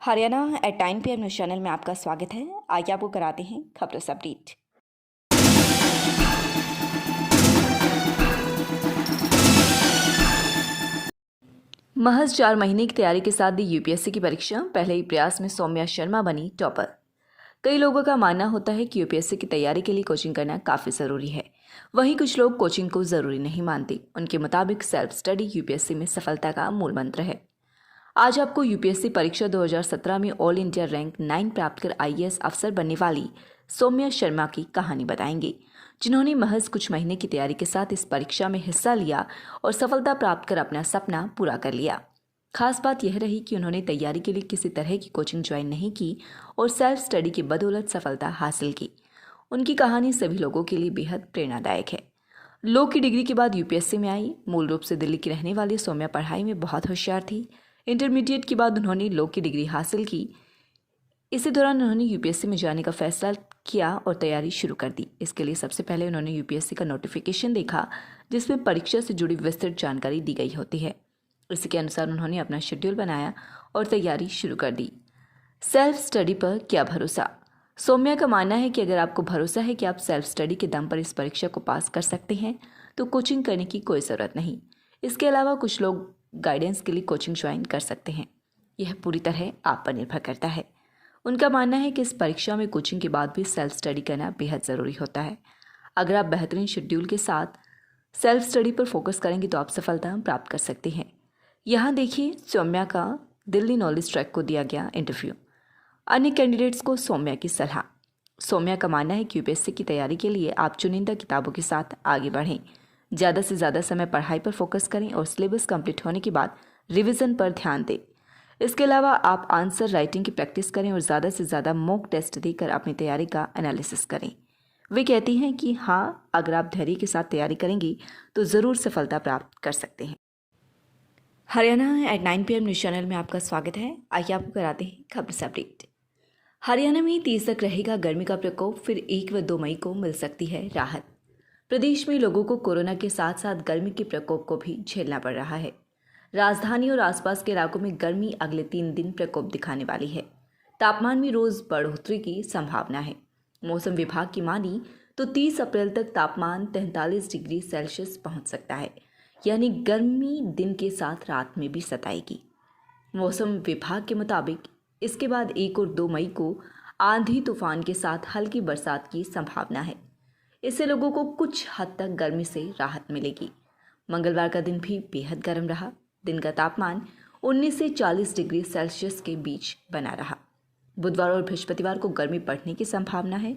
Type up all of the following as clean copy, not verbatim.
Haryana at 9 PM news channel में आपका स्वागत है। आइए आपको कराते हैं खबरों से अपडेट। महज 4 महीने की तैयारी के साथ दी यूपीएससी की परीक्षा, पहले ही प्रयास में सौम्या शर्मा बनी टॉपर। कई लोगों का मानना होता है कि यूपीएससी की तैयारी के लिए कोचिंग करना काफी जरूरी है। वहीं कुछ लोग कोचिंग को जरूरी नहीं मानते। उनके मुताबिक सेल्फ स्टडी यूपीएससी में सफलता का मूल मंत्र है। आज आपको यूपीएससी परीक्षा 2017 में ऑल इंडिया रैंक 9 प्राप्त कर आईएएस अफसर बनने वाली सौम्या शर्मा की कहानी बताएंगे, जिन्होंने महज कुछ महीने की तैयारी के साथ इस परीक्षा में हिस्सा लिया और सफलता प्राप्त कर अपना सपना पूरा कर लिया। खास बात यह रही कि उन्होंने तैयारी के लिए किसी तरह की कोचिंग ज्वाइन नहीं की और सेल्फ स्टडी की बदौलत सफलता हासिल की। उनकी कहानी सभी लोगों के लिए बेहद प्रेरणादायक है। लॉ की डिग्री के बाद यूपीएससी में आई। मूल रूप से दिल्ली की रहने वाली सौम्या पढ़ाई में बहुत होशियार थी। इंटरमीडिएट के बाद उन्होंने लॉ की डिग्री हासिल की। इसी दौरान उन्होंने यूपीएससी में जाने का फैसला किया और तैयारी शुरू कर दी। इसके लिए सबसे पहले उन्होंने यूपीएससी का नोटिफिकेशन देखा, जिसमें परीक्षा से जुड़ी विस्तृत जानकारी दी गई होती है। इसी के अनुसार उन्होंने अपना शेड्यूल बनाया और तैयारी शुरू कर दी। सेल्फ स्टडी पर क्या भरोसा? सौम्या का मानना है कि अगर आपको भरोसा है कि आप सेल्फ स्टडी के दम पर इस परीक्षा को पास कर सकते हैं तो कोचिंग करने की कोई ज़रूरत नहीं। इसके अलावा कुछ लोग गाइडेंस के लिए कोचिंग ज्वाइन कर सकते हैं। यह पूरी तरह आप पर निर्भर करता है। उनका मानना है कि इस परीक्षा में कोचिंग के बाद भी सेल्फ स्टडी करना बेहद ज़रूरी होता है। अगर आप बेहतरीन शेड्यूल के साथ सेल्फ स्टडी पर फोकस करेंगे तो आप सफलता प्राप्त कर सकते हैं। यहाँ देखिए सौम्या का दिल्ली नॉलेज ट्रैक को दिया गया इंटरव्यू। अन्य कैंडिडेट्स को सौम्या की सलाह। सौम्या का मानना है कि यूपीएससी की तैयारी के लिए आप चुनिंदा किताबों के साथ आगे बढ़ें। ज़्यादा से ज़्यादा समय पढ़ाई पर फोकस करें और सिलेबस कंप्लीट होने के बाद रिवीजन पर ध्यान दें। इसके अलावा आप आंसर राइटिंग की प्रैक्टिस करें और ज़्यादा से ज़्यादा मॉक टेस्ट देकर अपनी तैयारी का एनालिसिस करें। वे कहती हैं कि हाँ, अगर आप धैर्य के साथ तैयारी करेंगी तो ज़रूर सफलता प्राप्त कर सकते हैं। Haryana at 9 PM news channel में आपका स्वागत है। आइए आपको कराते हैं खबर से अपडेट। हरियाणा में 30 तक रहेगा गर्मी का प्रकोप, फिर 1 व 2 मई को मिल सकती है राहत। प्रदेश में लोगों को कोरोना के साथ साथ गर्मी के प्रकोप को भी झेलना पड़ रहा है। राजधानी और आसपास के इलाकों में गर्मी अगले 3 दिन प्रकोप दिखाने वाली है। तापमान में रोज बढ़ोतरी की संभावना है। मौसम विभाग की मानी तो 30 अप्रैल तक तापमान 43 डिग्री सेल्सियस पहुंच सकता है, यानी गर्मी दिन के साथ रात में भी सताएगी। मौसम विभाग के मुताबिक इसके बाद 1 और 2 मई को आंधी तूफान के साथ हल्की बरसात की संभावना है। इससे लोगों को कुछ हद तक गर्मी से राहत मिलेगी। मंगलवार का दिन भी बेहद गर्म रहा। दिन का तापमान 19 से 40 डिग्री सेल्सियस के बीच बना रहा। बुधवार और बृहस्पतिवार को गर्मी बढ़ने की संभावना है।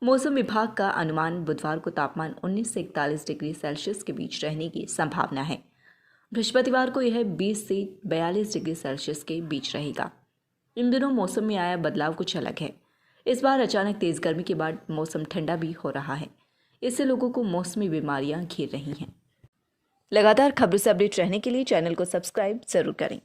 मौसम विभाग का अनुमान बुधवार को तापमान 19 से 41 डिग्री सेल्सियस के बीच रहने की संभावना है। बृहस्पतिवार को यह 20 से 42 डिग्री सेल्सियस के बीच रहेगा। इन दिनों मौसम में आया बदलाव कुछ अलग है। इस बार अचानक तेज गर्मी के बाद मौसम ठंडा भी हो रहा है। इससे लोगों को मौसमी बीमारियां घेर रही हैं। लगातार खबरों से अपडेट रहने के लिए चैनल को सब्सक्राइब जरूर करें।